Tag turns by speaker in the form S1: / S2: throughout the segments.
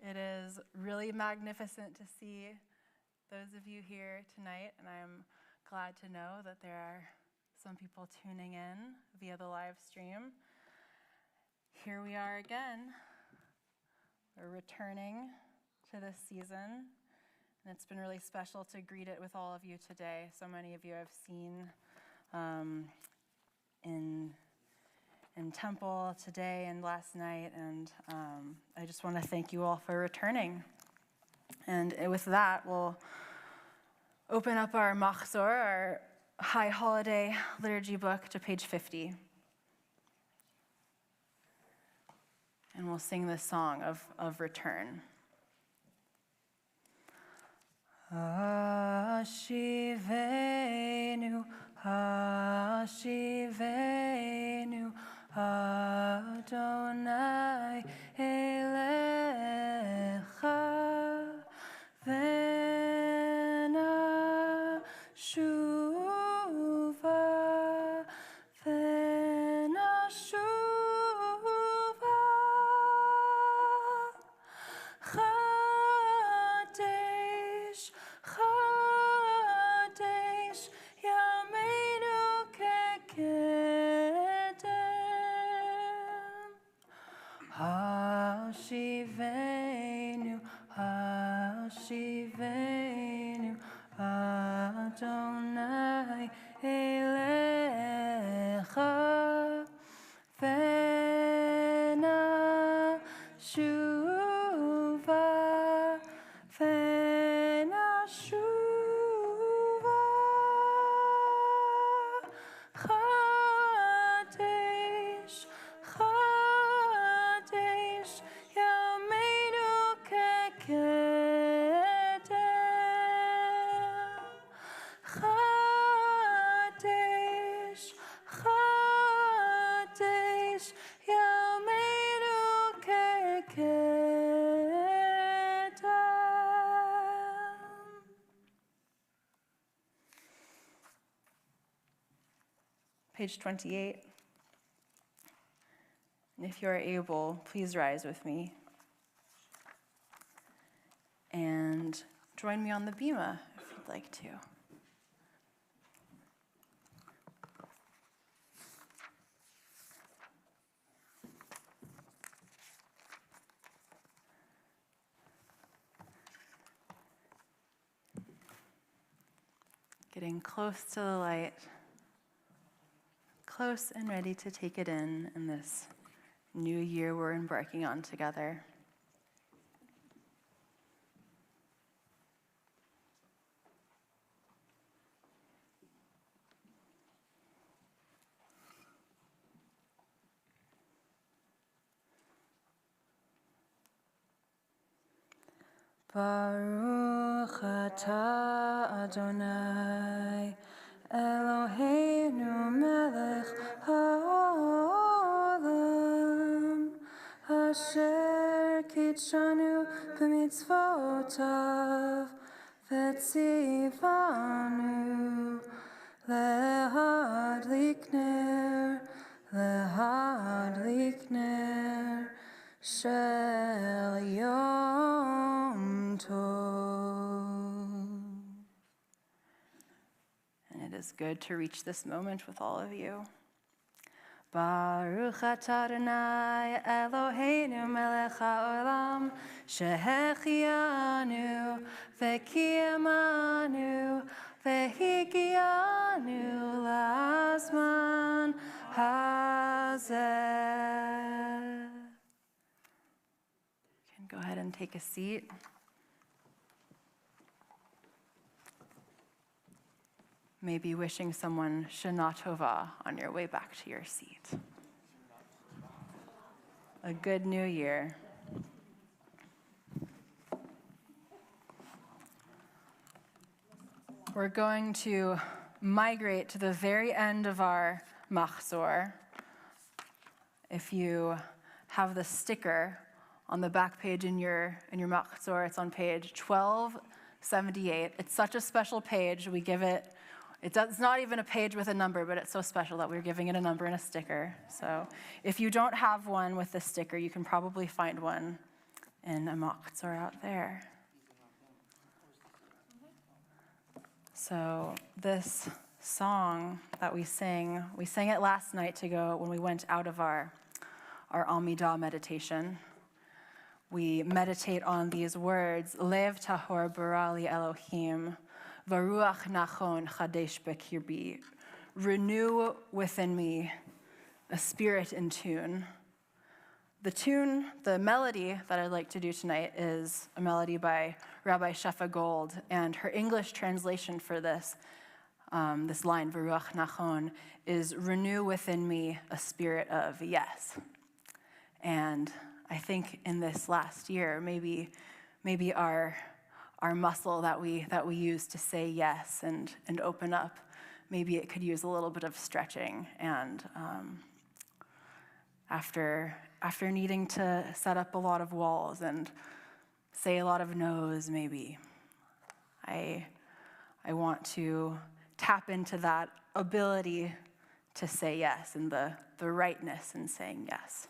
S1: It is really magnificent to see those of you here tonight, and I'm glad to know that there are some people tuning in via the live stream. Here we are again. We're returning to this season, and it's been really special to greet it with all of you today. So many of you I've seen in temple today and last night, and I just want to thank you all for returning. And with that, we'll open up our machzor, our high holiday liturgy book, to page 50. And we'll sing this song of return. Hashivenu, Hashivenu, Adonai Elecha, Venashuva, Venashuva, Chadesh, Chadesh, Yameinu Kekedem, Hashivenu, Hashivenu, Adonai Elecha, Venashuva, Venashuva, Chadesh, Chadesh, Yameinu Kekedem, Chadesh, Chadesh, Yameinu Kekedem. Page 28. And if you are able, please rise with me and join me on the bima if you'd like to. Getting close to the light, close and ready to take it in this new year we're embarking on together. Baruch atah Adonai Eloheinu melech haolam asher kitshanu b'mitzvotav v'tzivanu lehadlik ner shel yom tov. And it is good to reach this moment with all of you. Baruch atah Adonai Eloheinu melech haolam shehechianu v'kiyamanu v'higianu lazman hazeh. You can go ahead and take a seat. Maybe wishing someone Shana Tova on your way back to your seat. A good new year. We're going to migrate to the very end of our machzor. If you have the sticker on the back page in your machzor, it's on page 1278. It's such a special page. We give it. It's not even a page with a number, but it's so special that we're giving it a number and a sticker. So if you don't have one with the sticker, you can probably find one in Amoktzor out there. So this song that we sang it last night to go when we went out of our Amidah meditation. We meditate on these words, Lev tahor barali Elohim, varuach nachon chadesh bekirbi. Renew within me a spirit in tune. The melody that I'd like to do tonight is a melody by Rabbi Shefa Gold, and her English translation for this line, varuach nachon, is renew within me a spirit of yes. And I think in this last year, maybe our muscle that we use to say yes and open up, maybe it could use a little bit of stretching. And after needing to set up a lot of walls and say a lot of no's, maybe I want to tap into that ability to say yes and the rightness in saying yes.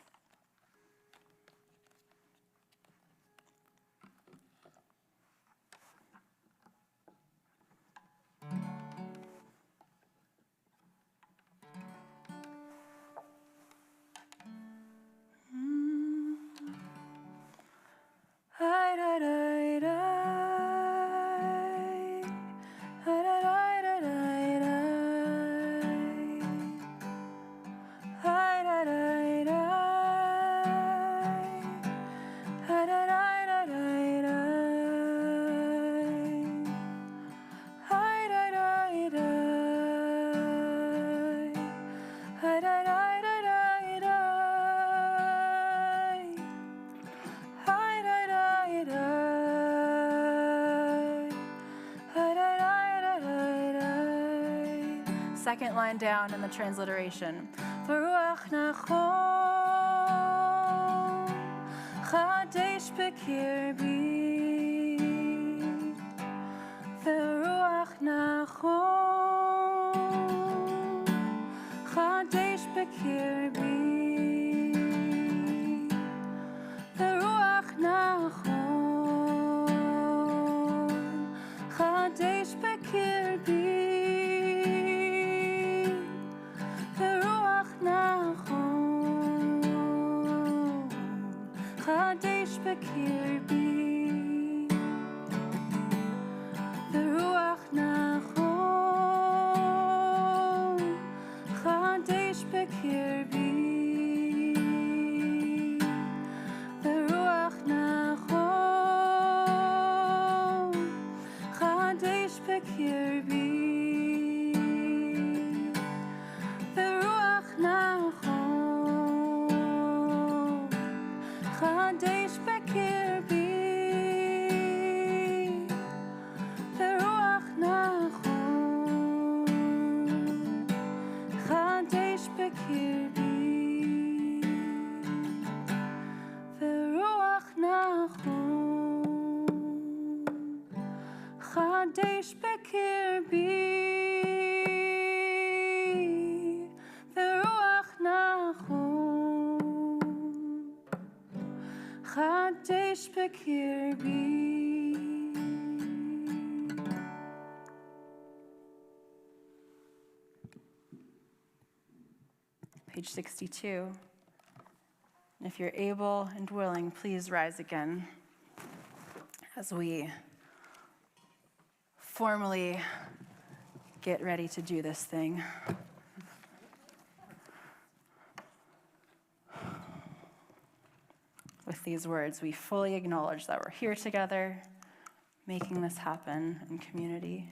S1: Second line down in the transliteration. Varuach nachon, chadesh bekirbi. Varuach nachon, chadesh bekirbi. Varuach nachon, chadesh bekirbi. Chadesh bekirbi, the ruach nachon. Chadesh bekirbi, the ruach nachon. Chadesh bekirbi, the ruach nachon. Chadesh bekirbi, the ruach nachon. Chadesh bekirbi, the ruach nachon. Chadesh bekirbi, the ruach nachon. Chadesh bekirbi. Page 62. If you're able and willing, please rise again as we formally get ready to do this thing. With these words, we fully acknowledge that we're here together, making this happen in community.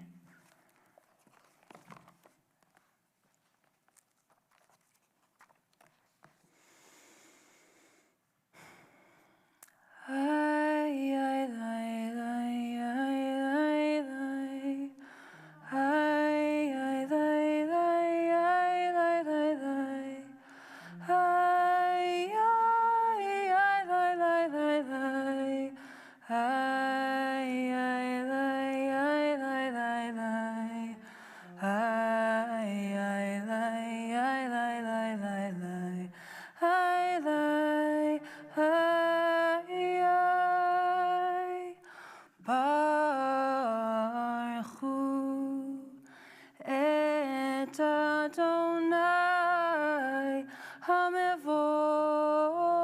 S1: המבורך.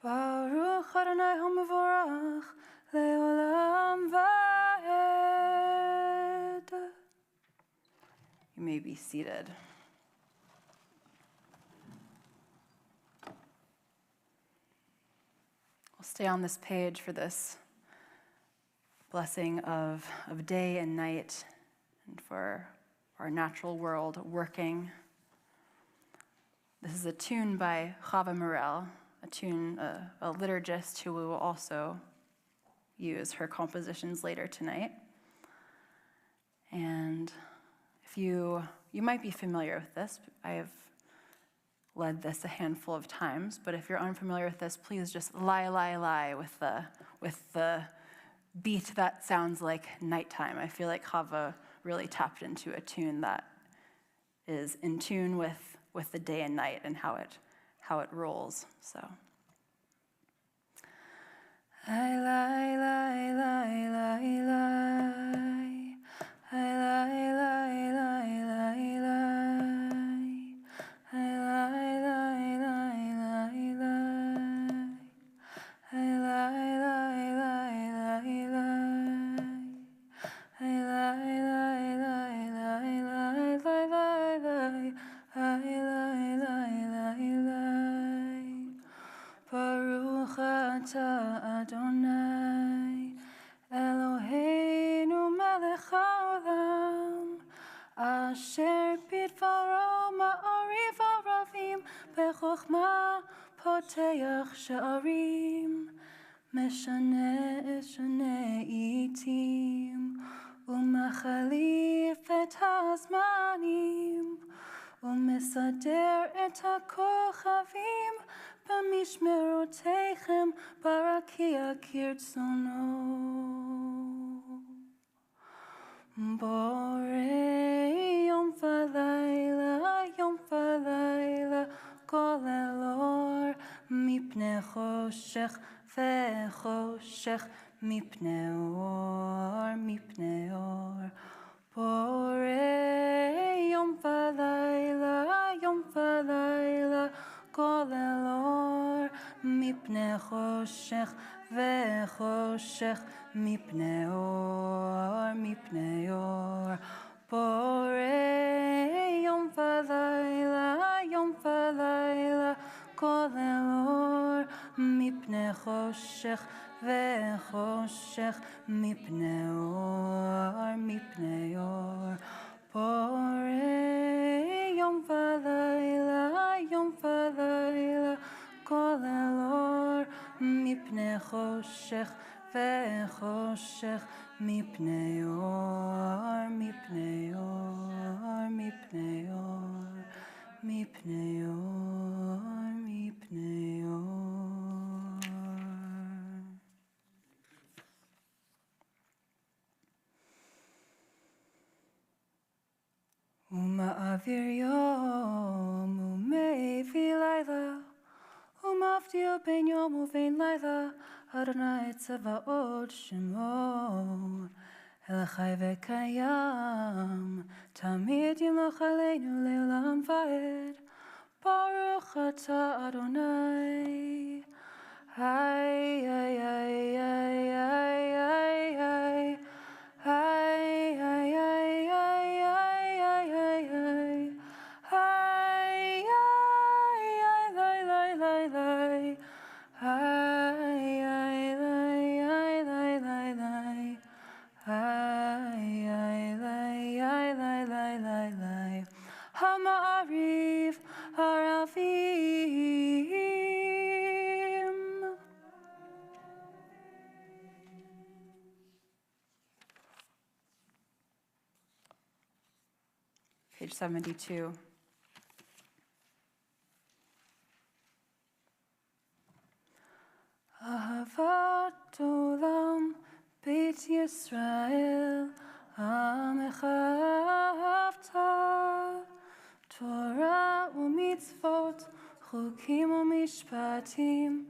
S1: Baruch Adonai HaMevorach Le'olam Va'ed. You may be seated. I'll stay on this page for this blessing of day and night, and for our natural world working. This is a tune by Chava Morel, a liturgist who we will also use her compositions later tonight. And if you might be familiar with this, I have led this a handful of times, but if you're unfamiliar with this, please just lie with the beat that sounds like nighttime. I feel like Chava really tapped into a tune that is in tune with the day and night and how it rolls. So I lie, lie, lie, lie, lie. I lie, lie, lie, lie, lie. I lie, lie, lie, lie, lie. I lie, lie, lie, lie, lie. I lie, lie, lie, lie, lie, lie, lie, lie. I lie, lie, lie, lie. Baruch atah Adonai Eloheinu melech haolam asher bidvaro ma'ariv aravim bechokma poteach she'arim משנה עיתים ומחליף את הזמנים ומסדר את הכוכבים במשמרותיכם ברקיע כרצונו. בורא יום ולילה כולל אור מפני חושך וחושך מפני אור בורא יום ולילה כולל אור מפני חושך וחושך מפני אור בורא יום ולילה כולל אור מפני חושך וחושך מפני אור בורא יום ולילה כולל אור מפני חושך וחושך מפני אור ומעביר יום ומביא לילה ומבדיל בין יום ובין לילה אדוני צבאות שמו אל חי וקיים תמיד ימלוך עלינו לעולם ועד ברוך אתה אדוני היי היי היי היי היי היי המעריב ערבים. Page 72. אהבת עולם בית ישראל עמך אהבת תורה ומצוות חוקים ומשפטים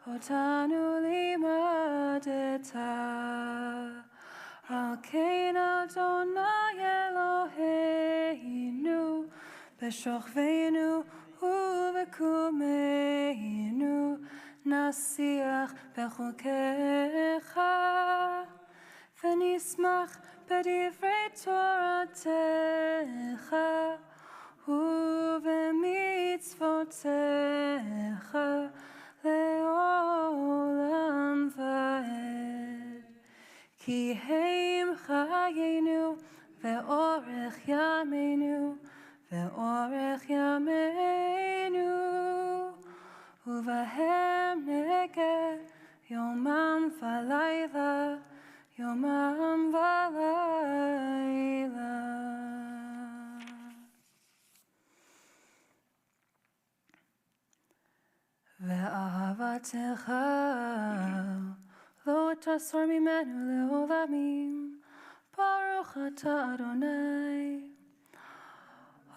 S1: אותנו לימדת. על כן אדוני אלוהינו בשוכבנו ובקומנו נשיח בחוקיך ונשמח בדברי תורתך ובמצוותיך לעולם ועד. כי הם חיינו ואורך ימינו ואורך ימינו ובהם נגע יומם ולילה יומם ולילה. ואהבתך לא תסור ממנו לעולמים. ברוך אתה אדוני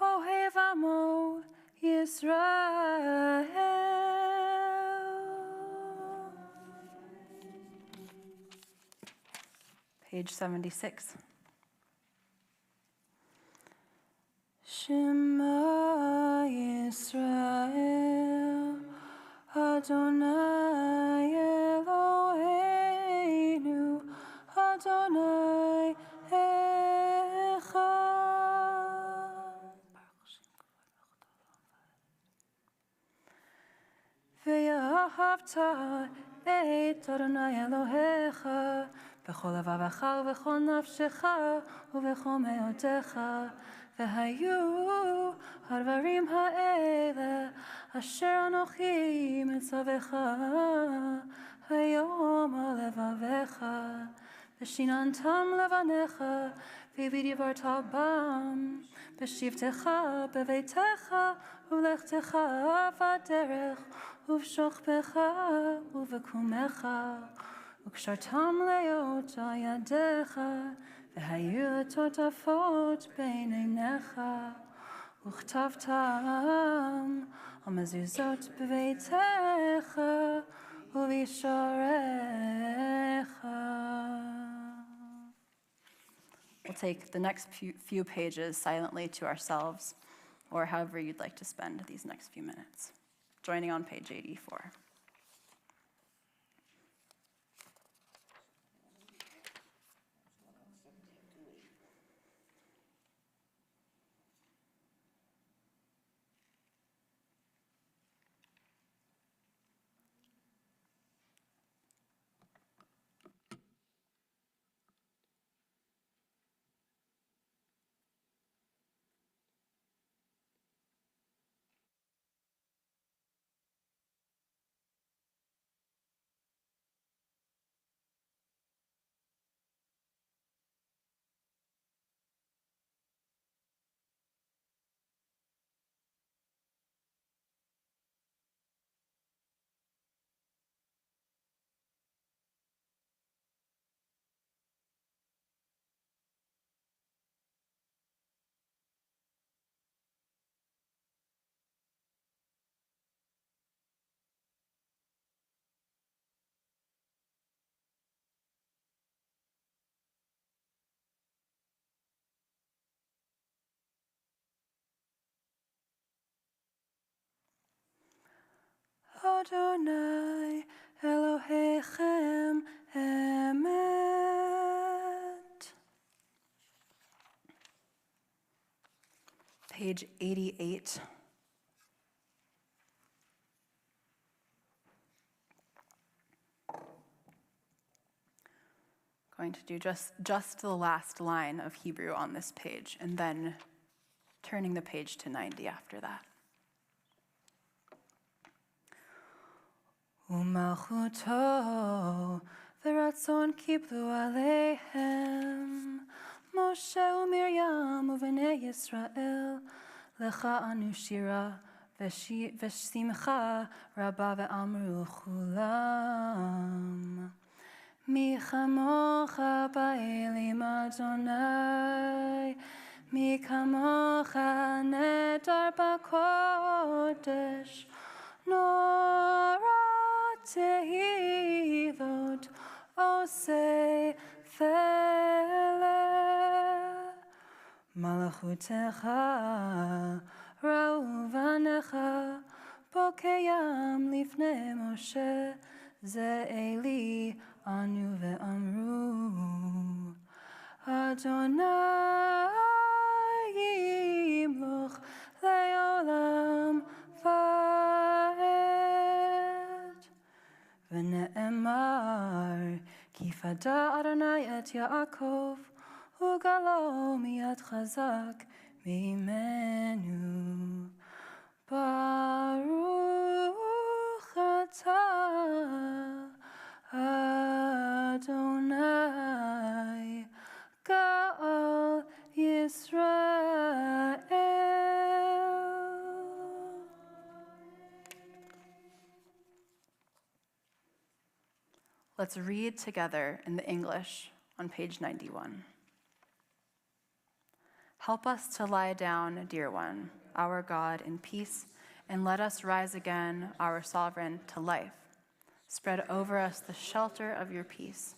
S1: אוהב עמו ישראל. Page 76. Shema Yisrael Adonai Eloheinu Adonai Echad. ואהבת את אדוני אלוהיך בכל לבבך ובכל נפשך ובכל מאודך. והיו הדברים האלה אשר אנוכי מצווך היום על לבביך ושיננתם לבניך ובדברת בם בשבתך בביתך ובלכתך בדרך ובשוכבך ובקומך וקשרתם להיות על ידיך והיו לטוטפות בין עיניך וכתבתם על מזוזות בביתך ובשעריך. We'll take the next few pages silently to ourselves, or however you'd like to spend these next few minutes. Joining on page 84. Adonai Elohechem Emet. Page 88. Going to do just the last line of Hebrew on this page, and then turning the page to 90 after that. ומלכותו ורצון קיבלו עליהם משה ומרים ובני ישראל לך אנו שירה ושמחה רבה ואמרו כולם מי כמוך באלים אדוני מי כמוך נדר בקודש מלכותך ראו בניך בוקיים לפני משה זה אלי ענו ואמרו אדוני ימלוך לעולם ועד ונאמר כי פדה אדוני את יעקב וגלו מיד חזק ממנו ברוך אתה אדוני גאל ישראל. Let's read together in the English on page 91. Help us to lie down, dear one, our God, in peace, and let us rise again, our sovereign, to life. Spread over us the shelter of your peace.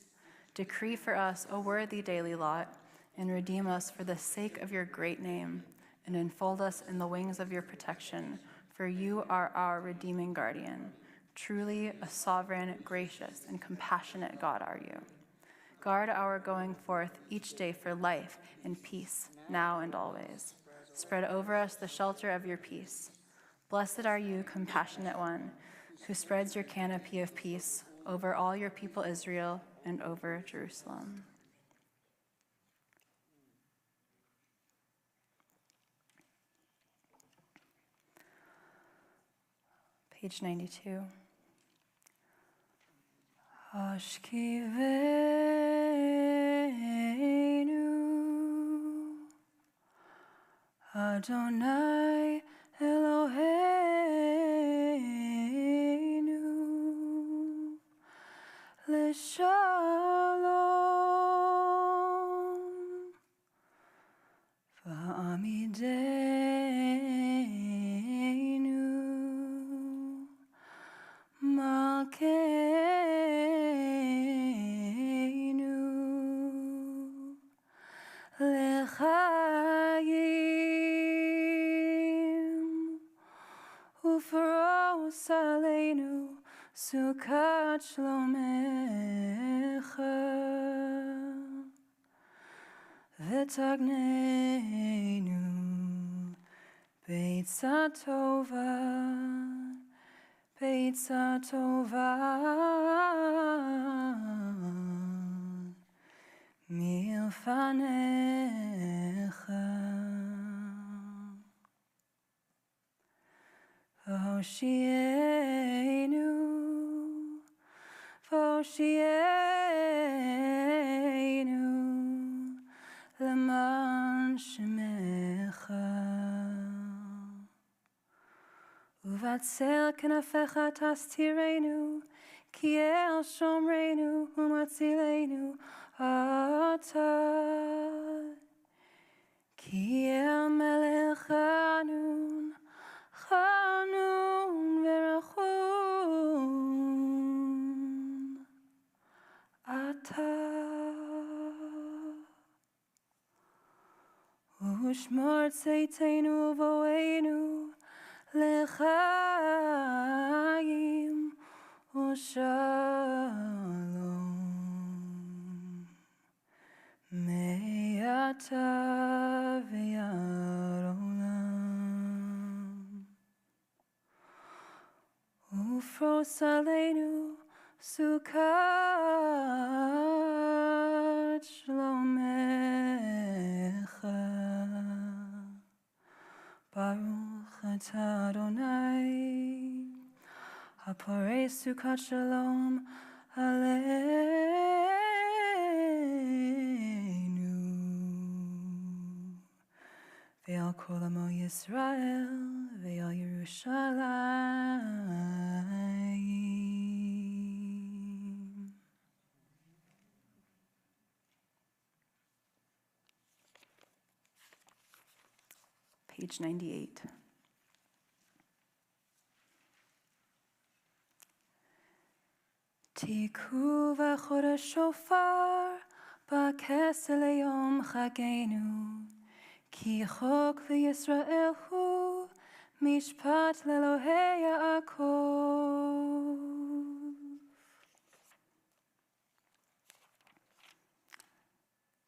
S1: Decree for us a worthy daily lot, and redeem us for the sake of your great name, and enfold us in the wings of your protection, for you are our redeeming guardian. Truly a sovereign, gracious, and compassionate God are you. Guard our going forth each day for life and peace, now and always. Spread over us the shelter of your peace. Blessed are you, compassionate one, who spreads your canopy of peace over all your people Israel and over Jerusalem. Page 92. Ashkivenu Adonai Eloheinu L'shalom V'amideinu Malkeinu L'chaim Ufros aleinu Sukat shlomecha V'tagnenu Beitza tova Beitza tova milfanecha V'hoshienu V'hoshienu L'man shemecha Uvatzel kenafecha tastirenu, ki el shomrenu umatzilenu ata. Ki el melech chanun, chanun verachum ata. Ushmor tzeitenu voenu, L'chaim u'shalom me'ata ve'ad olam ufros aleinu sukat shlomecha Baruch atah Adonai, haporei sukat shalom aleinu, ve'al kol amo Yisrael, ve'al Yerushalayim. Page 98. Tiku v'chodesh shofar b'kesel yom chagenu כי חוק לישראל הוא משפט לאלוהי יעקב.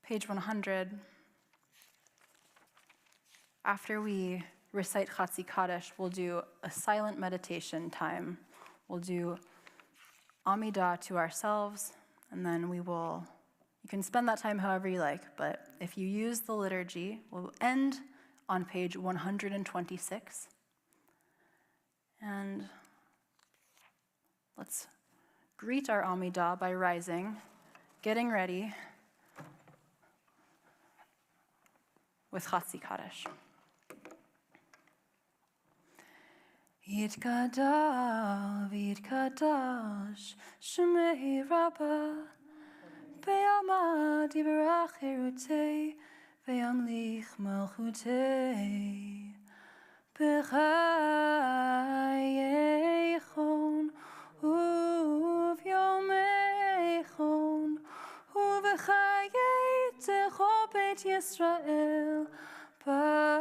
S1: Page 100. After we recite Chatzi Kaddish, we'll do a silent meditation time. We'll do Amidah to ourselves, and then you can spend that time however you like, but if you use the liturgy, we'll end on page 126. And let's greet our Amidah by rising, getting ready with Chatzi Kaddish. Yitgadal v'yitgadash shemei rabbah be'amad yivarach cherutei ve'yamlich malchutei b'chayeichon u'v'yomeichon u'v'chayei techo beit Yisrael b'gala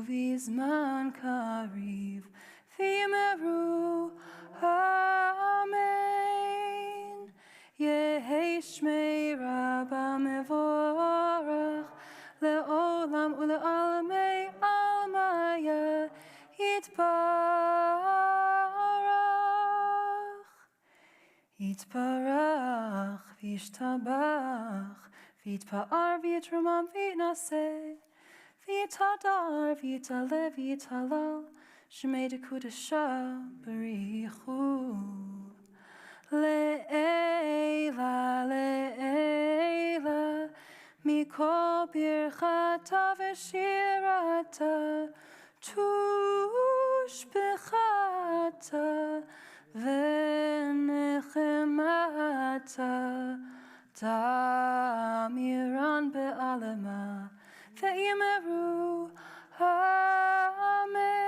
S1: ובזמן קריב ויאמרו אמן. יהי שמי רבא מבורך לעולם ולעלמי עלמיה יתברך. יתברך וישתבח ויתפאר ויתרומם ויתנשא V'yitadar, v'yitale, v'yitalal, shemei dekudasha b'richu. Le'ela, le'ela, mikol birchata v'shirata, tushbechata v'nechemata, damiran be'alema, ve'yimeru, amen.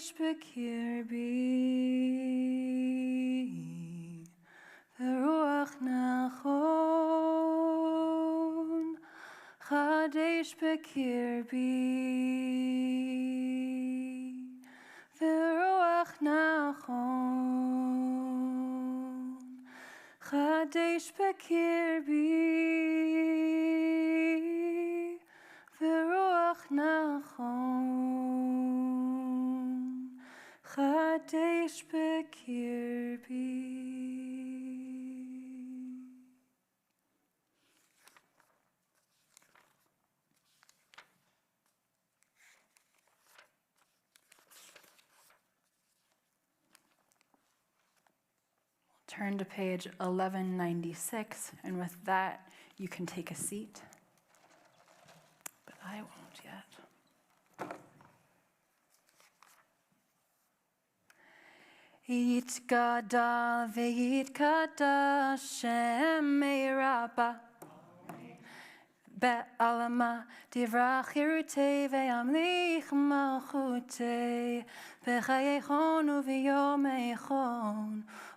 S1: Chadesh b'kirbi, v'ruach nachon. Chadesh b'kirbi, v'ruach nachon. Chadesh b'kirbi, v'ruach nachon. Chadesh b'kirbi. Turn to page 1196, and with that, you can take a seat. But I won't yet. Yitgadal v'yitkada Shem Meiraba Be'alama divrach hirutei ve'amlich malchutei B'chayechon u'v'yomechon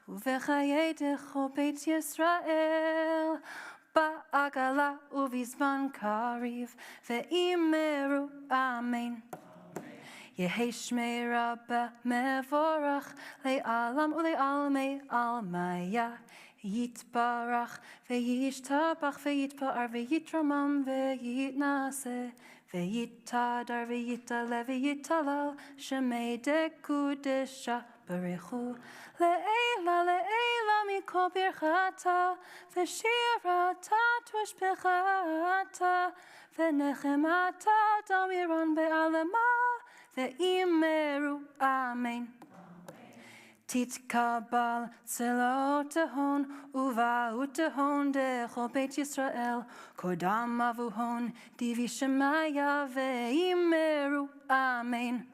S1: u'v'chayei decho Beit Yisrael Ba'agala u'v'zman kariv ve'imeru Amen. Yehi Shmei Rabba mevorach le'alam u'le'almei almaya Yitbarach ve'yishtabach ve'yitpa'ar ve'yitramam ve'yitnase ve'yittadar ve'yittale ve'yittalal Shemei dekudesha barechu le'ela mikol birchata ve'shirata tushbechata ve'nechemata damiran be'alama ve'imeru Amen. Titkabal tzelotahon uvautahon dechol Beit Yisrael kodam avuhon divi shemaya ve'imeru Amen.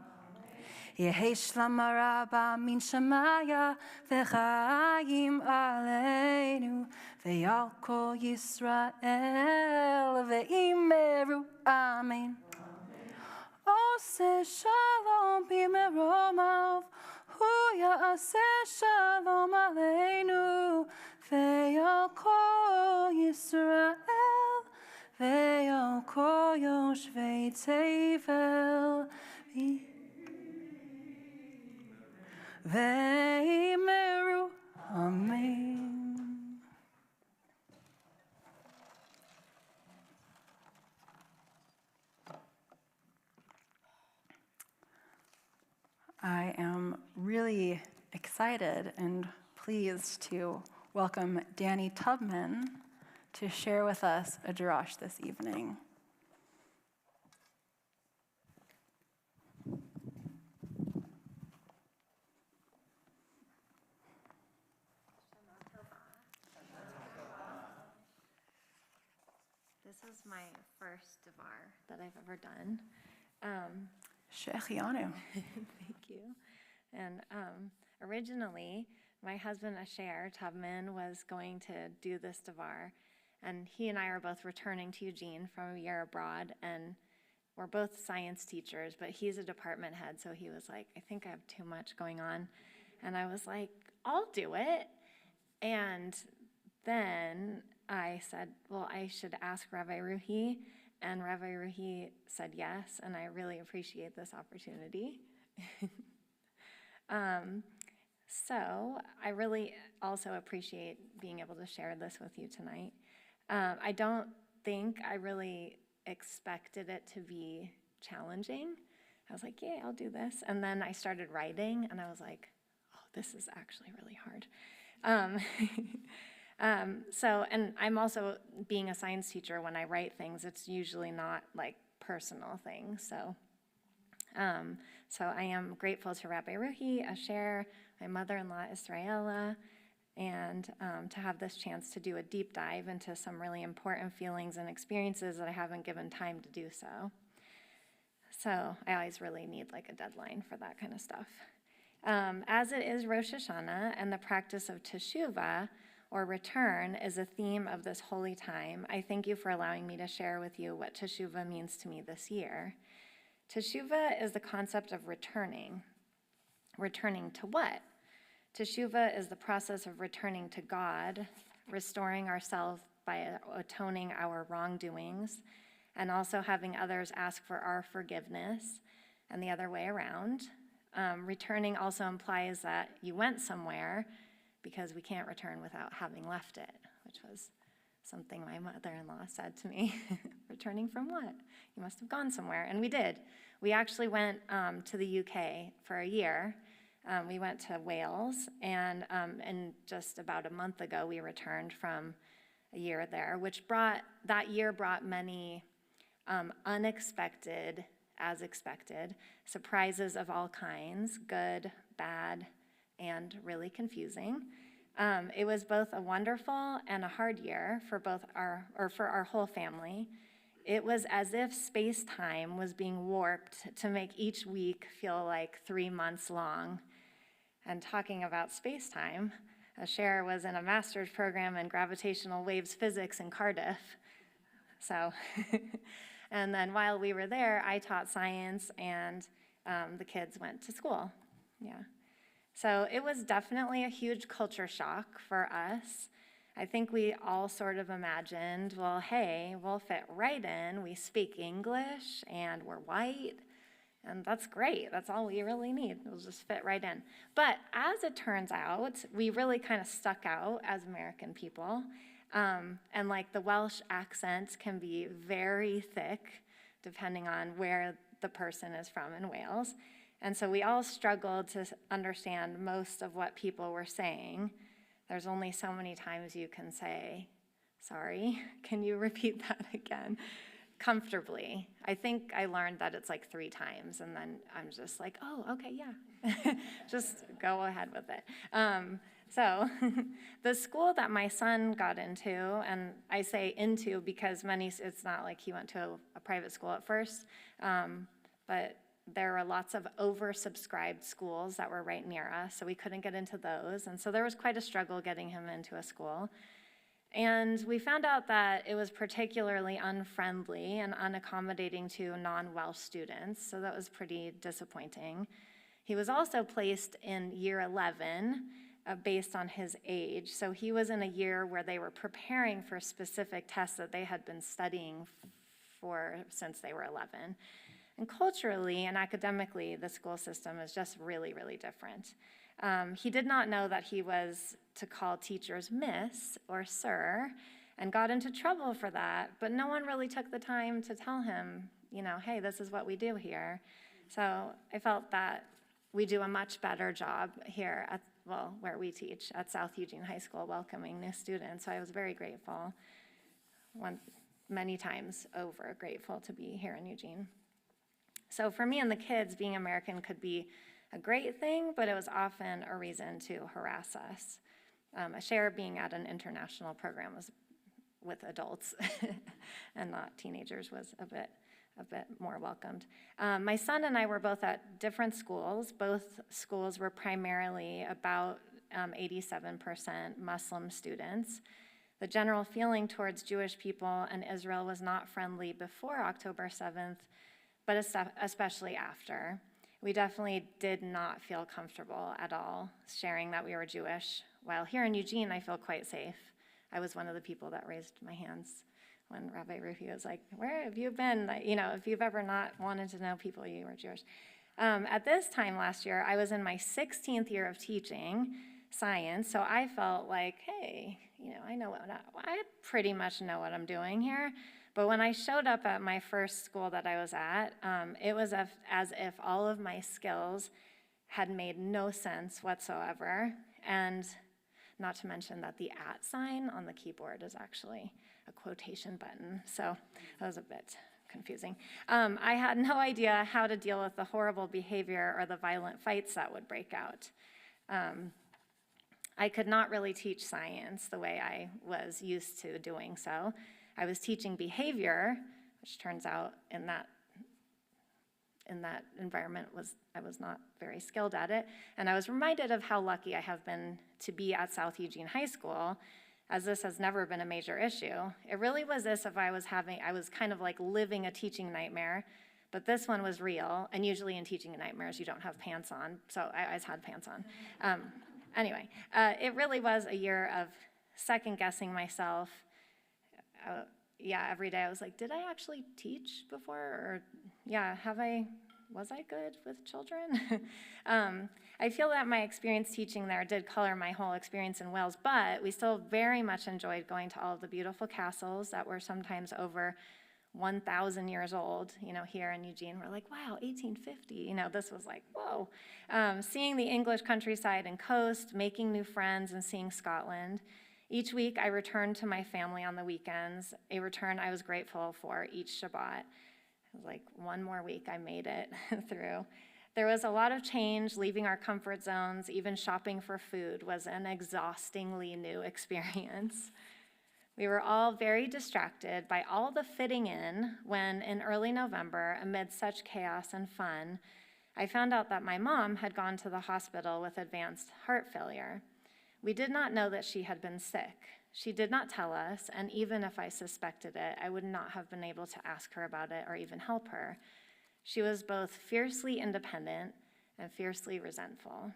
S1: Yehi shlama rabba min shemaya ve'chayim aleinu ve'al kol Yisrael ve'imeru Amen. Ose shalom b'meromav hu ya'aseh shalom aleinu ve'al kol Yisrael ve'al kol yoshvei tevel ve'imeru Amen. I am really excited and pleased to welcome Danny Tubman to share with us a Rosh this evening.
S2: This is my first Devar that I've ever done.
S1: Shechianu.
S2: Thank you. And originally, my husband Asher Tubman was going to do this Devar, and he and I are both returning to Eugene from a year abroad, and we're both science teachers, but he's a department head, so he was like, I think I have too much going on. And I was like, I'll do it. And then I said, well, I should ask Rabbi Ruhi, and Rabbi Ruhi said yes, and I really appreciate this opportunity. So I really also appreciate being able to share this with you tonight. I don't think I really expected it to be challenging. I was like, yeah, I'll do this. And then I started writing, and I was like, oh, this is actually really hard. And I'm also, being a science teacher, when I write things, it's usually not like personal things. So I am grateful to Rabbi Ruhi, Asher, my mother-in-law, Israela, and to have this chance to do a deep dive into some really important feelings and experiences that I haven't given time to do so. So I always really need like a deadline for that kind of stuff. As it is Rosh Hashanah, and the practice of teshuvah, or return, is a theme of this holy time, I thank you for allowing me to share with you what teshuvah means to me this year. Teshuvah is the concept of returning. returning to what? Teshuvah is the process of returning to God, restoring ourselves by atoning our wrongdoings, and also having others ask for our forgiveness, and the other way around. Returning also implies that you went somewhere, because we can't return without having left it, which was something my mother-in-law said to me. Returning from what? You must have gone somewhere. And we did. We actually went to the UK for a year. We went to Wales, and just about a month ago, we returned from a year there, that year brought many unexpected, as expected, surprises of all kinds, good, bad, and really confusing. It was both a wonderful and a hard year for for our whole family. It was as if space-time was being warped to make each week feel like 3 months long. And talking about space-time, Cher was in a master's program in gravitational waves physics in Cardiff. So, and then while we were there, I taught science, and the kids went to school. Yeah. So it was definitely a huge culture shock for us. I think we all sort of imagined, well, hey, we'll fit right in. We speak English, and we're white, and that's great. That's all we really need. We'll just fit right in. But as it turns out, we really kind of stuck out as American people. And like the Welsh accent can be very thick, depending on where the person is from in Wales. And so we all struggled to understand most of what people were saying. There's only so many times you can say, sorry, can you repeat that again? Comfortably. I think I learned that it's like 3 times, and then I'm just like, oh, okay, yeah. Just go ahead with it. So the school that my son got into, and I say into because it's not like he went to a private school at first, but there were lots of oversubscribed schools that were right near us, so we couldn't get into those. And so there was quite a struggle getting him into a school. And we found out that it was particularly unfriendly and unaccommodating to non-Welsh students, so that was pretty disappointing. He was also placed in year 11 based on his age. So he was in a year where they were preparing for specific tests that they had been studying for since they were 11. And culturally and academically, the school system is just really, really different. He did not know that he was to call teachers Miss or Sir, and got into trouble for that, but no one really took the time to tell him, hey, this is what we do here. So I felt that we do a much better job here where we teach at South Eugene High School, welcoming new students. So I was very grateful, many times over grateful to be here in Eugene. So for me and the kids, being American could be a great thing, but it was often a reason to harass us. A share being at an international program was with adults and not teenagers was a bit more welcomed. My son and I were both at different schools. Both schools were primarily about 87% Muslim students. The general feeling towards Jewish people and Israel was not friendly before October 7th, but especially after. We definitely did not feel comfortable at all sharing that we were Jewish. While here in Eugene, I feel quite safe. I was one of the people that raised my hands when Rabbi Rufi was like, where have you been? If you've ever not wanted to know people, you were Jewish. At this time last year, I was in my 16th year of teaching science, so I felt like, hey, I pretty much know what I'm doing here. But when I showed up at my first school that I was at, it was as if all of my skills had made no sense whatsoever, and not to mention that the @ sign on the keyboard is actually a quotation button, so that was a bit confusing. I had no idea how to deal with the horrible behavior or the violent fights that would break out. I could not really teach science the way I was used to doing so. I was teaching behavior, which turns out in that environment I was not very skilled at it. And I was reminded of how lucky I have been to be at South Eugene High School, as this has never been a major issue. It really was as if I was kind of like living a teaching nightmare, But this one was real, and usually in teaching nightmares, you don't have pants on, so I always had pants on. Anyway, it really was a year of second-guessing myself. Every day I was like, did I actually teach before? Or, was I good with children? I feel that my experience teaching there did color my whole experience in Wales, but we still very much enjoyed going to all of the beautiful castles that were sometimes over 1,000 years old, here in Eugene. We're like, wow, 1850, this was like, whoa. Seeing the English countryside and coast, making new friends, and seeing Scotland. Each week, I returned to my family on the weekends, a return I was grateful for each Shabbat. It was like one more week I made it through. There was a lot of change, leaving our comfort zones. Even shopping for food was an exhaustingly new experience. We were all very distracted by all the fitting in when, in early November, amid such chaos and fun, I found out that my mom had gone to the hospital with advanced heart failure. We did not know that she had been sick. She did not tell us, and even if I suspected it, I would not have been able to ask her about it or even help her. She was both fiercely independent and fiercely resentful.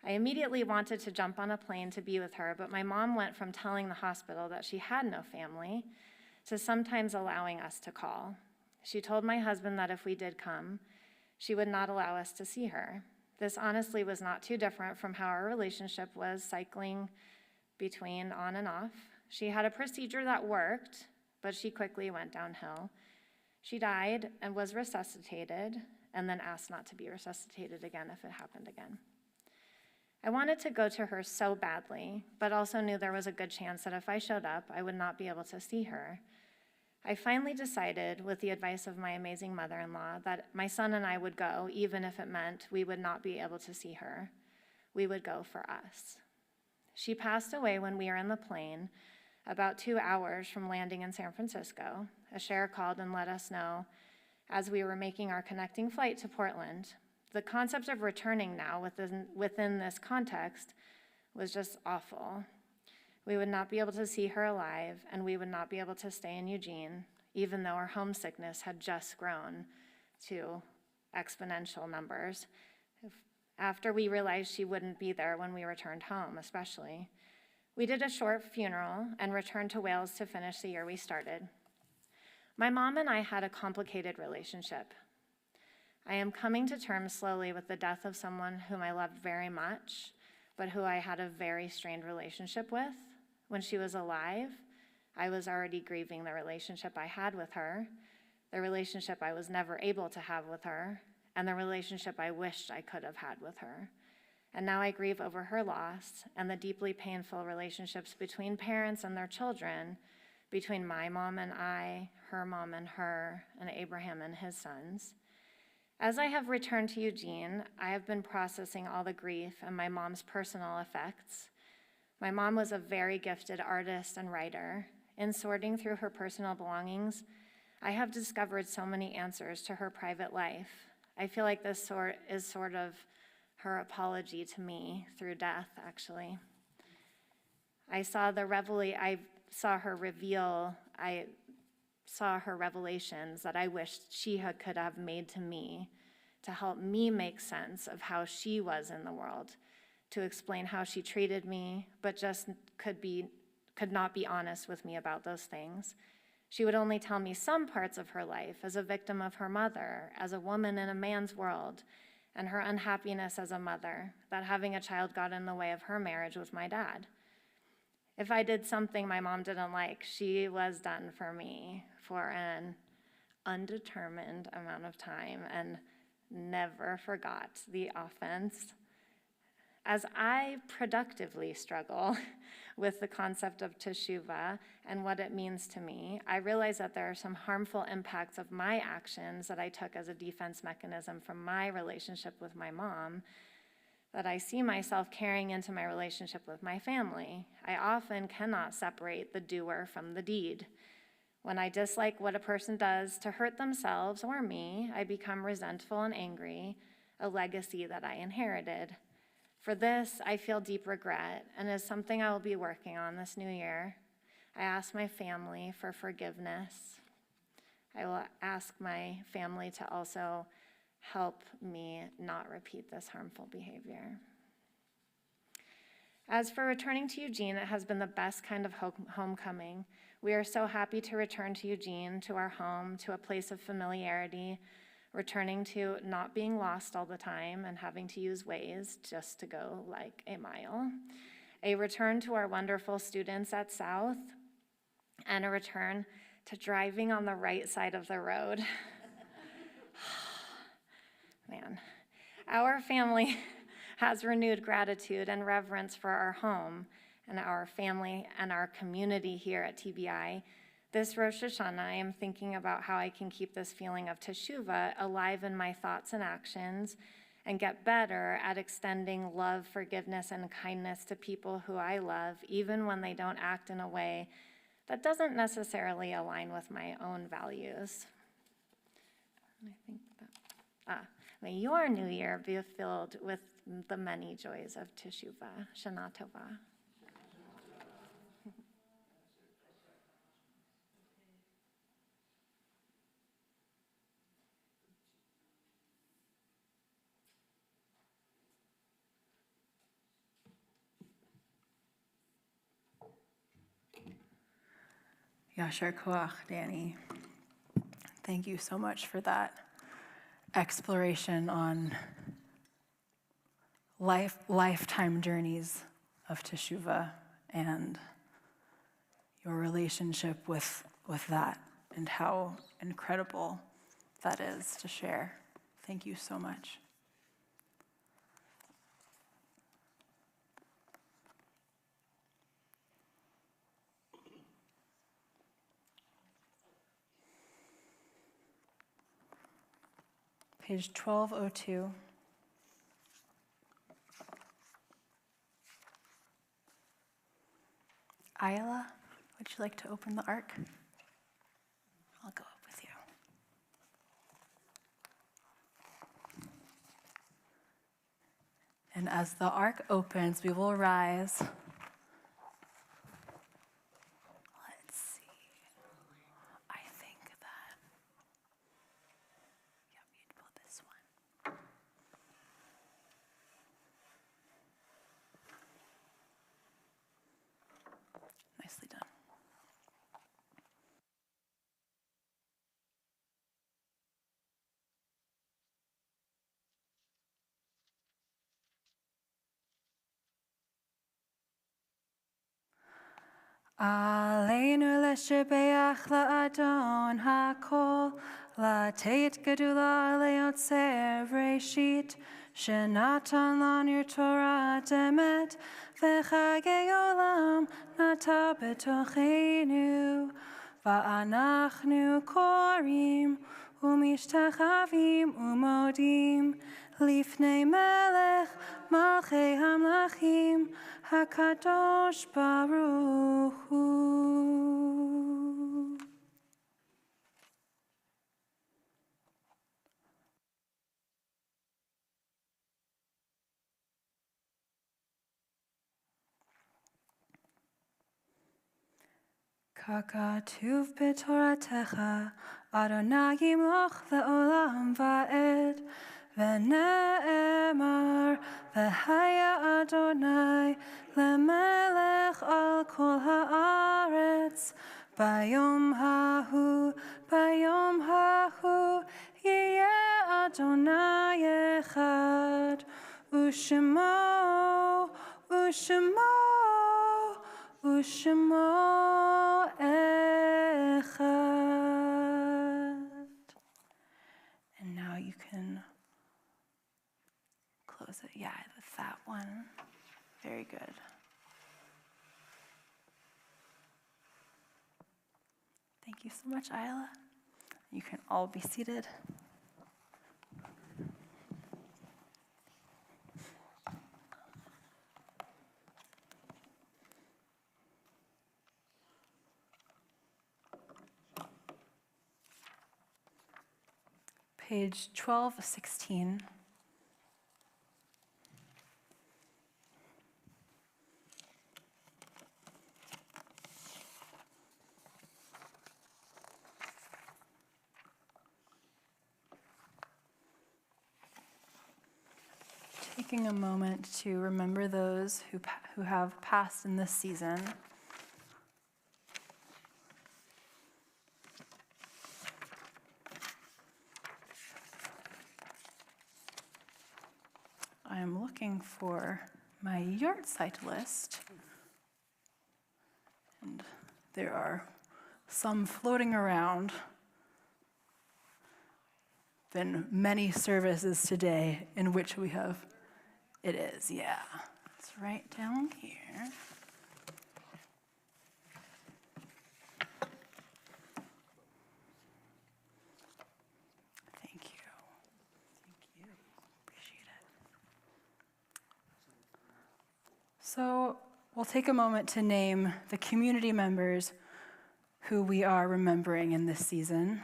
S2: I immediately wanted to jump on a plane to be with her, but my mom went from telling the hospital that she had no family to sometimes allowing us to call. She told my husband that if we did come, she would not allow us to see her. This honestly was not too different from how our relationship was cycling between on and off. She had a procedure that worked, but she quickly went downhill. She died and was resuscitated, and then asked not to be resuscitated again if it happened again. I wanted to go to her so badly, but also knew there was a good chance that if I showed up, I would not be able to see her. I finally decided, with the advice of my amazing mother-in-law, that my son and I would go, even if it meant we would not be able to see her. We would go for us. She passed away when we were in the plane, about 2 hours from landing in San Francisco. A share called and let us know as we were making our connecting flight to Portland. The concept of returning now within this context was just awful. We would not be able to see her alive, and we would not be able to stay in Eugene, even though our homesickness had just grown to exponential numbers. After we realized she wouldn't be there when we returned home, especially. We did a short funeral and returned to Wales to finish the year we started. My mom and I had a complicated relationship. I am coming to terms slowly with the death of someone whom I loved very much, but who I had a very strained relationship with. When she was alive, I was already grieving the relationship I had with her, the relationship I was never able to have with her, and the relationship I wished I could have had with her. And now I grieve over her loss and the deeply painful relationships between parents and their children, between my mom and I, her mom and her, and Abraham and his sons. As I have returned to Eugene, I have been processing all the grief and my mom's personal effects. My mom was a very gifted artist and writer. In sorting through her personal belongings, I have discovered so many answers to her private life. I feel like this is sort of her apology to me through death, actually. I saw her revelations that I wished she could have made to me to help me make sense of how she was in the world, to explain how she treated me, but just could not be honest with me about those things. She would only tell me some parts of her life as a victim of her mother, as a woman in a man's world, and her unhappiness as a mother, that having a child got in the way of her marriage with my dad. If I did something my mom didn't like, she was done for me for an undetermined amount of time and never forgot the offense. As I productively struggle with the concept of teshuvah and what it means to me, I realize that there are some harmful impacts of my actions that I took as a defense mechanism from my relationship with my mom that I see myself carrying into my relationship with my family. I often cannot separate the doer from the deed. When I dislike what a person does to hurt themselves or me, I become resentful and angry, a legacy that I inherited. For this, I feel deep regret, and is something I will be working on this new year. I ask my family for forgiveness. I will ask my family to also help me not repeat this harmful behavior. As for returning to Eugene, it has been the best kind of homecoming. We are so happy to return to Eugene, to our home, to a place of familiarity, returning to not being lost all the time and having to use Waze just to go like a mile, a return to our wonderful students at South, and a return to driving on the right side of the road. Man, our family has renewed gratitude and reverence for our home and our family and our community here at TBI. This Rosh Hashanah, I am thinking about how I can keep this feeling of teshuvah alive in my thoughts and actions and get better at extending love, forgiveness, and kindness to people who I love, even when they don't act in a way that doesn't necessarily align with my own values. And I think that, may your new year be filled with the many joys of teshuvah. Shana Tova.
S1: Yasher Koach, Danny. Thank you so much for that exploration on lifetime journeys of teshuvah and your relationship with that and how incredible that is to share. Thank you so much. Page 1202. Ayala, would you like to open the ark? I'll go up with you. And as the ark opens, we will rise. Let's see. I think that, yeah, we'd pull this one. Nicely done. Aleinu leshebeach la'adon hakol, la'teit gedula le'otzer reshit, shenatan lanir Torah demet, v'chagei olam nata betochenu, va'anachnu korim, umishtachavim umodim, lifnei melech malchei hamlachim, HaKadosh Baruch Hu. Kakatuv b'toratecha, Adonai yimloch le'olam va'ed, v'ne'emar, v'haya Adonai, lemelech al kol haaretz, bayom hahu, yeh Adonai echad, u'shemo echad. And now you can close it. Yeah, that's that one. Very good. Thank you so much, Ayala. You can all be seated. Page 1216. taking a moment to remember those who have passed in this season. I am looking for my yahrzeit list, and there are some floating around. Been many services today in which we have, it is, yeah. It's right down here. Thank you. Appreciate it. So we'll take a moment to name the community members who we are remembering in this season.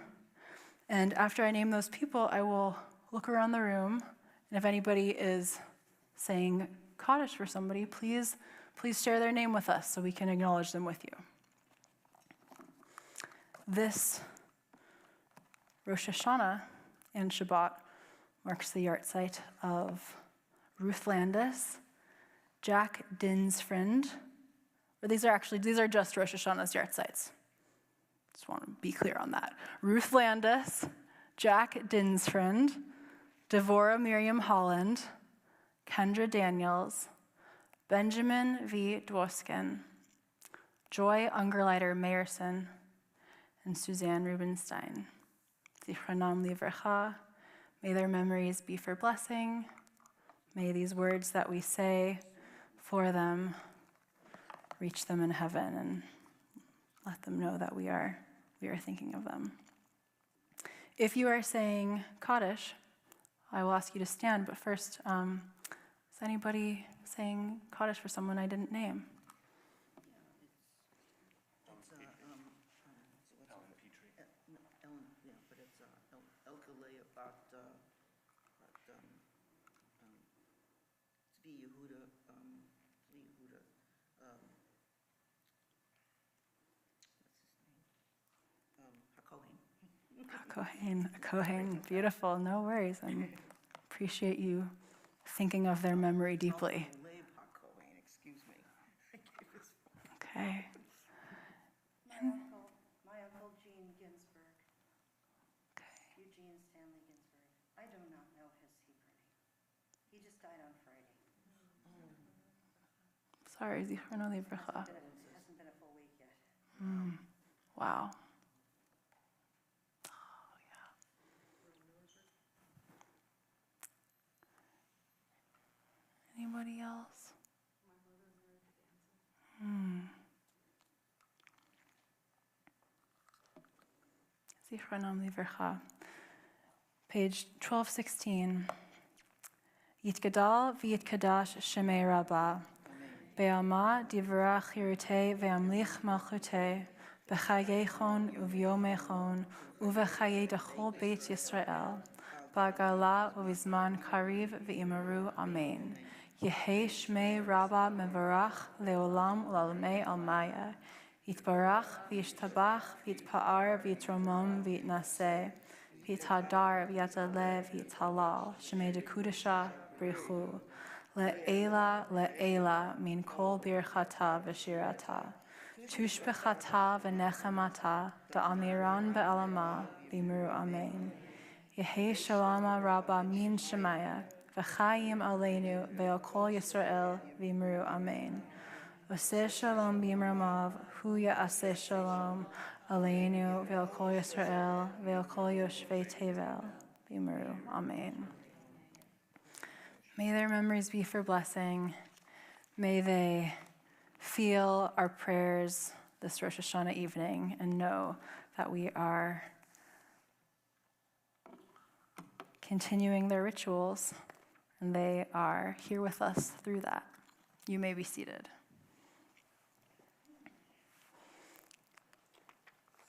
S1: And after I name those people, I will look around the room, and if anybody is saying Kaddish for somebody, please share their name with us so we can acknowledge them with you. This Rosh Hashanah and Shabbat marks the yahrzeit of Ruth Landis, Jack Dinsfriend, or these are just Rosh Hashanah's yahrzeits. Just want to be clear on that. Ruth Landis, Jack Dinsfriend, Devorah Miriam Holland, Kendra Daniels, Benjamin V. Dwoskin, Joy Ungerleider Mayerson, and Suzanne Rubenstein. Zichronam livracha. May their memories be for blessing. May these words that we say for them reach them in heaven and let them know that we are thinking of them. If you are saying Kaddish, I will ask you to stand, but first, is anybody saying Kaddish for someone I didn't name? Kohen, beautiful, no worries. I appreciate you thinking of their memory deeply. Okay.
S3: My uncle Gene Ginsburg. Okay. Eugene Stanley Ginsburg. I do not know his Hebrew name. He just died on Friday.
S1: Sorry, Zichrono livracha.
S3: It hasn't been a full week yet.
S1: Wow. Anybody else? Zichronam livracha. Page 1216. Yitgadal v'yitkadash shemei rabbah. Be'alma divrach yirutei ve'amlich malchutei. B'chayechon uv'yomechon uv'chaye dachol beit Yisrael. Ba'gala uv'izman kariv v'imaru amen. Yehei shmei rabbah mevarach leolam u'lalmei almaya. Yitbarach v'yishtabach v'yitpa'ar v'yitromom v'yitnaseh. V'yithadar v'yatalev v'yithalal. Shemei dekudasha brichu. Le'ela min kol birchata v'shirata. Tushbechata v'nechemata da'amiran be'alama v'imru amen. Yehei shalama rabba min shemaya v'chayim aleinu ve'al kol Yisrael v'imru amen. Oseh shalom b'imramav hu ya'aseh shalom aleinu ve'al kol Yisrael ve'al kol yoshvei tevel v'imru amen. May their memories be for blessing. May they feel our prayers this Rosh Hashanah evening and know that we are continuing their rituals and they are here with us through that. You may be seated.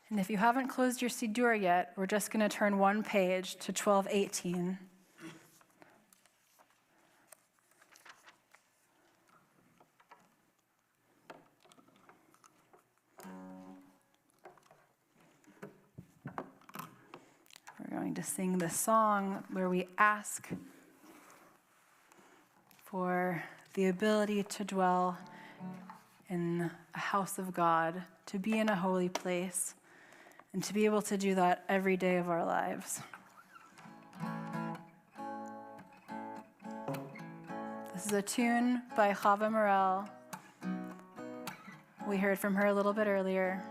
S1: And if you haven't closed your Siddur yet, we're just going to turn one page to 1218. We're going to sing this song where we ask for the ability to dwell in a house of God, to be in a holy place, and to be able to do that every day of our lives. This is a tune by Chava Morel. We heard from her a little bit earlier.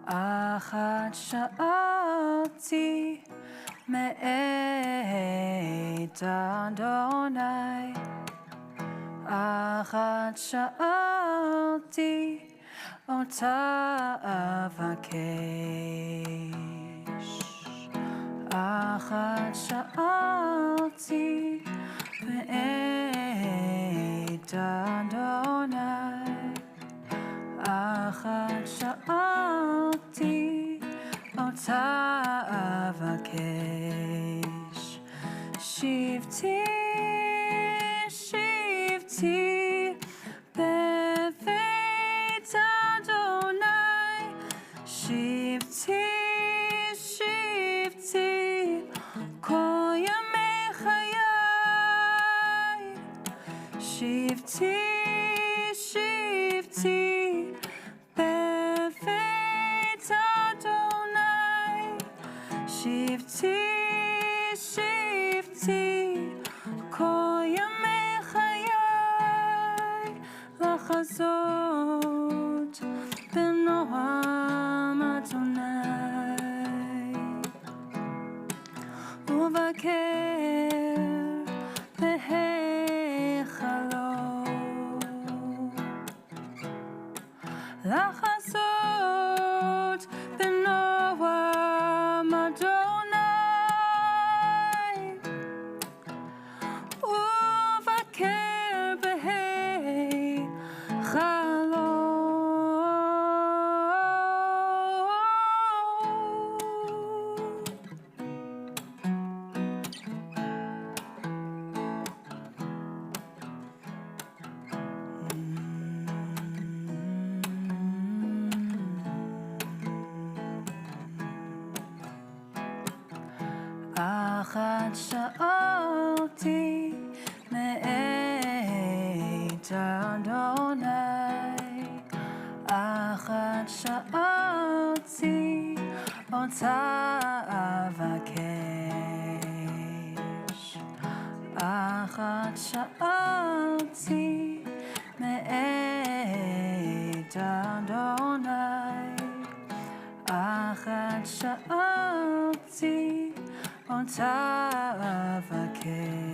S1: Achat sha'alti me'et Adonai. Achat sha'alti ota avakesh. Achat sha'alti me'et Adonai. Achat sha'alti ota avakesh. Shivti, shivti, beveit Adonai. Shivti, shivti, kol yamei chayai. Shivti, shivti, beveit Adonai. Shivti, shivti, kol yamei chayai. Lachazot benoam Adonai. Uvaker beheichalo. Lachazot benoam Adonai. Uvaker beheichalo. Achat sha'alti me'et Adonai. Achat sha'alti ota avakesh. Achat sha'alti me'et Adonai. Achat sha'alti ota avakesh.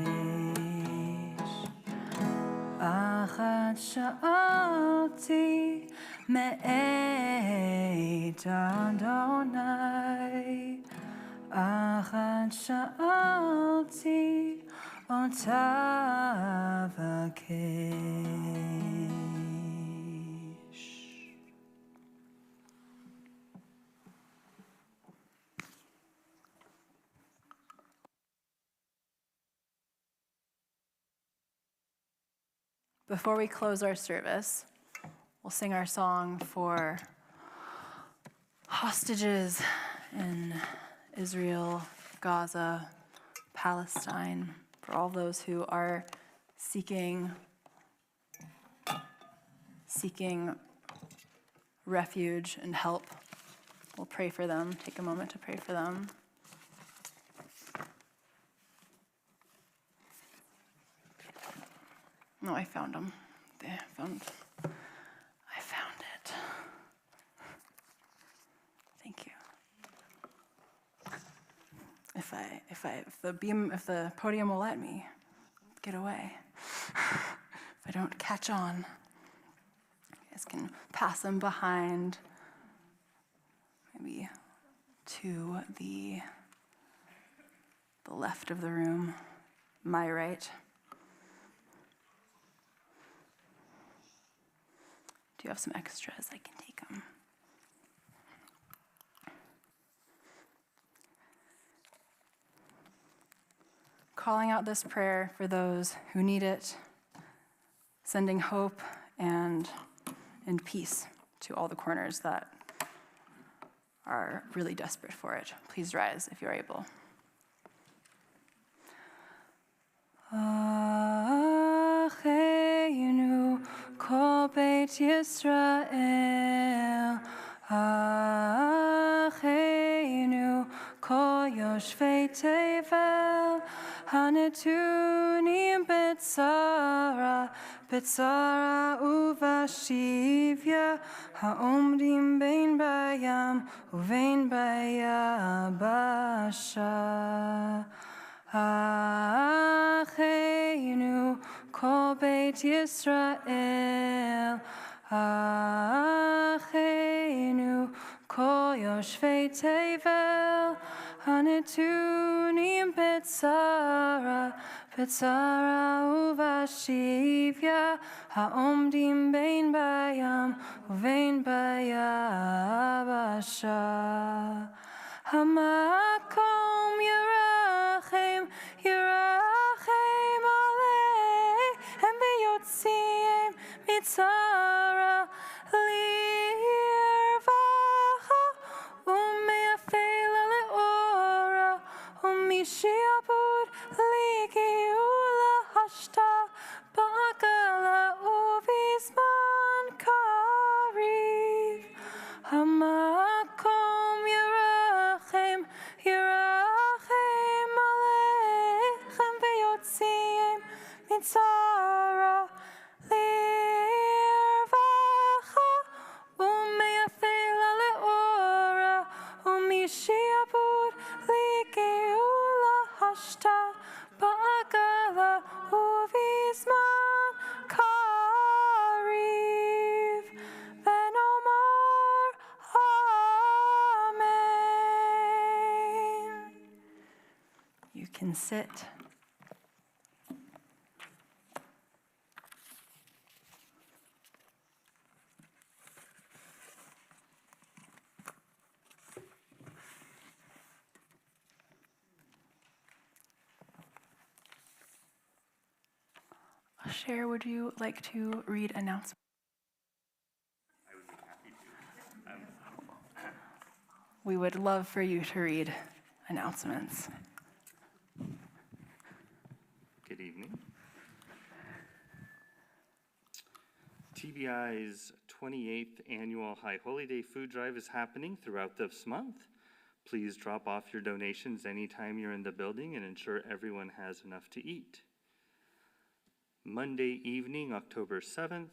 S1: Achat sha'alti me'et Adonai. Achat sha'alti ota avakesh. Before we close our service, we'll sing our song for hostages in Israel, Gaza, Palestine, for all those who are seeking refuge and help. We'll pray for them, take a moment to pray for them. No, I found them. I found it. Thank you. If the podium will let me get away, if I don't catch on, you guys can pass them behind, maybe to the left of the room, my right. Do you have some extras? I can take them. Calling out this prayer for those who need it, sending hope and peace to all the corners that are really desperate for it. Please rise if you're able. Acheinu kol Beit Yisrael, Acheinu kol Yoshvei Tevel, Hanetunim B'tzara, B'tzara uvashivya, Haomdim bein bayam uvein bayabasha. Acheinu kol Beit Yisrael, Acheinu kol Yoshvei Tevel, Hanetunim B'tzara, B'tzara uvashivya, Haomdim bein bayam uvein bayabasha. Hamakom Yerachem, Yerachem Aleichem B'yotziim Mitzara Lirvacha U'me'afel Le'ora U'mishi'abud Li'geula Hashta Ba'agala U'vizman Kariv. Hamakom Yerachem, Yerachem Aleichem B'yotziim Mitzara Lirvacha U'me'afel Le'ora U'mishi'abud Li'geula Hashta Ba'agala U'vizman Kariv. Ben Omar Amen. You can sit. Cher, would you like to read announcements?
S4: I would be happy to.
S1: We would love for you to read announcements.
S4: Good evening. TBI's 28th annual High Holy Day food drive is happening throughout this month. Please drop off your donations anytime you're in the building and ensure everyone has enough to eat. Monday evening, October 7th,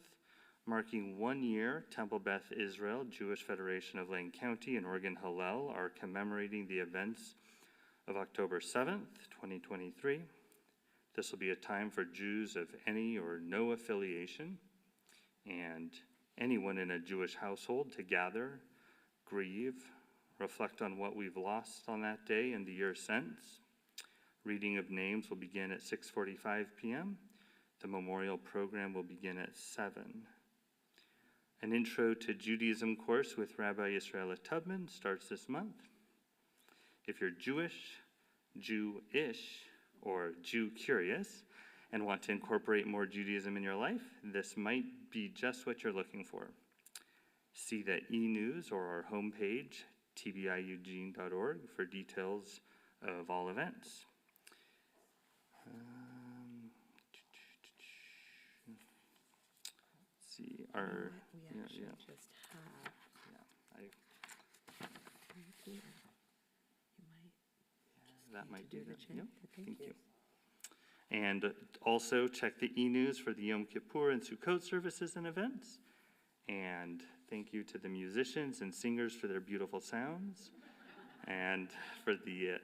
S4: marking 1 year, Temple Beth Israel, Jewish Federation of Lane County, and Oregon Hillel are commemorating the events of October 7th, 2023. This will be a time for Jews of any or no affiliation and anyone in a Jewish household to gather, grieve, reflect on what we've lost on that day and the year since. Reading of names will begin at 6:45 p.m. The memorial program will begin at 7. An Intro to Judaism course with Rabbi Yisrael Tubman starts this month. If you're Jewish, Jewish, or Jew-curious and want to incorporate more Judaism in your life, this might be just what you're looking for. See the e-news or our homepage, tbieugene.org, for details of all events. See our
S5: We actually just have, you might
S4: that might
S5: do
S4: do
S5: the
S4: that.
S5: chant.
S4: Yep.
S5: Thank you.
S4: And also check the e-news for the Yom Kippur and Sukkot services and events. And thank you to the musicians and singers for their beautiful sounds. And for the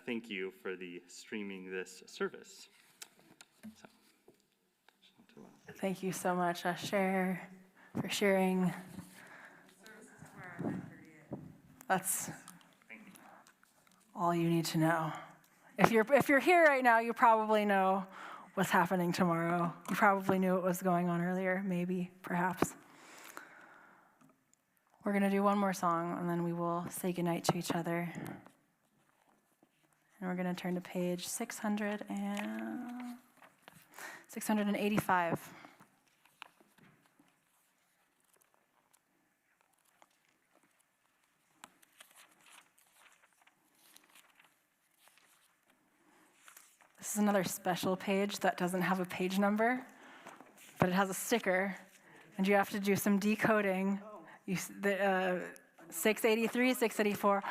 S4: thank you for the streaming this service. So,
S1: Thank you so much, Cher, for sharing. That's all you need to know. If you're here right now, you probably know what's happening tomorrow. You probably knew what was going on earlier, maybe, perhaps. We're going to do one more song, and then we will say goodnight to each other. And we're going to turn to page 685. This is another special page that doesn't have a page number, but it has a sticker, and you have to do some decoding. 683, 684,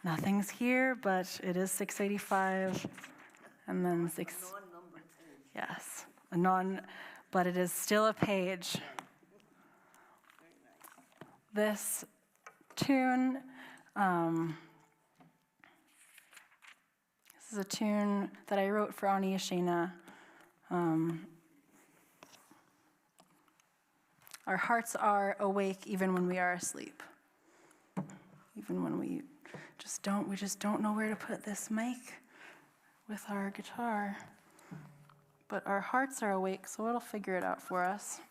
S1: nothing's here, but it is 685, and then yes, but it is still a page. This tune, this is a tune that I wrote for Ani Yashena. Our hearts are awake even when we are asleep. Even when we just don't know where to put this mic with our guitar. But our hearts are awake, so it'll figure it out for us.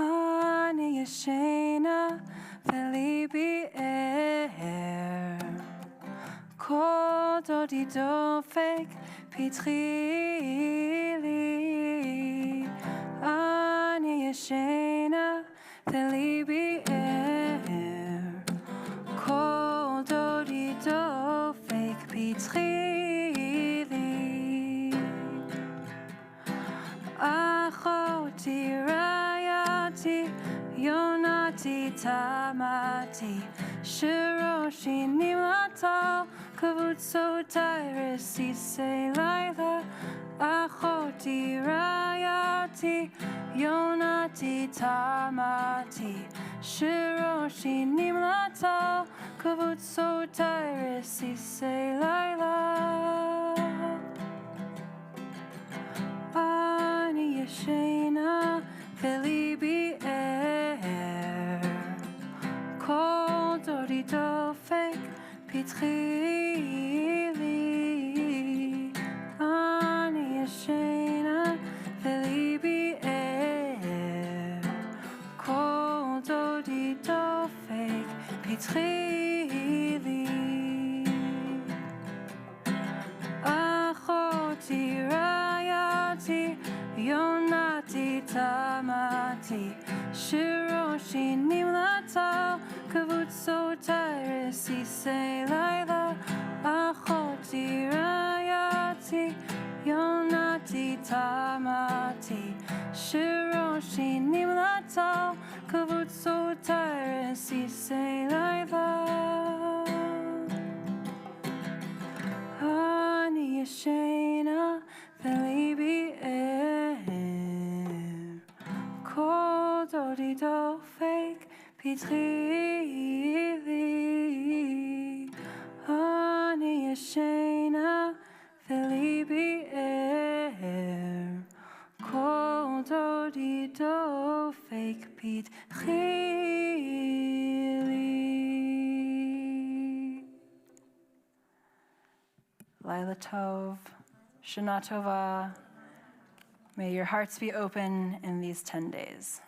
S1: Ani Yashena v'libi er kol dodi dofek pitri li Ani Yashena v'libi er kol dodi dofek pitri li achoti rayati yonati tamati shiroshi nimata kavutso tyresi se laila achoti rayati yonati tamati shiroshi nimata kavutso tyresi se laila Ani Yashena v'libi er kol dodi dofek pitri li Ani Yashena v'libi er kol dodi dofek pitri li achoti rayati yonati tamati shiroshi nimlata kavutso tyresi se laila achoti rayati yonati tamati shiroshi nimlata kavutso tyresi se laila Ani Yashena v'libi er kol dodi dofek pitri li Ani Yashena v'libi er kol dodi dofek pitri li Laila Tov, Shana Tova. May your hearts be open in these 10 days.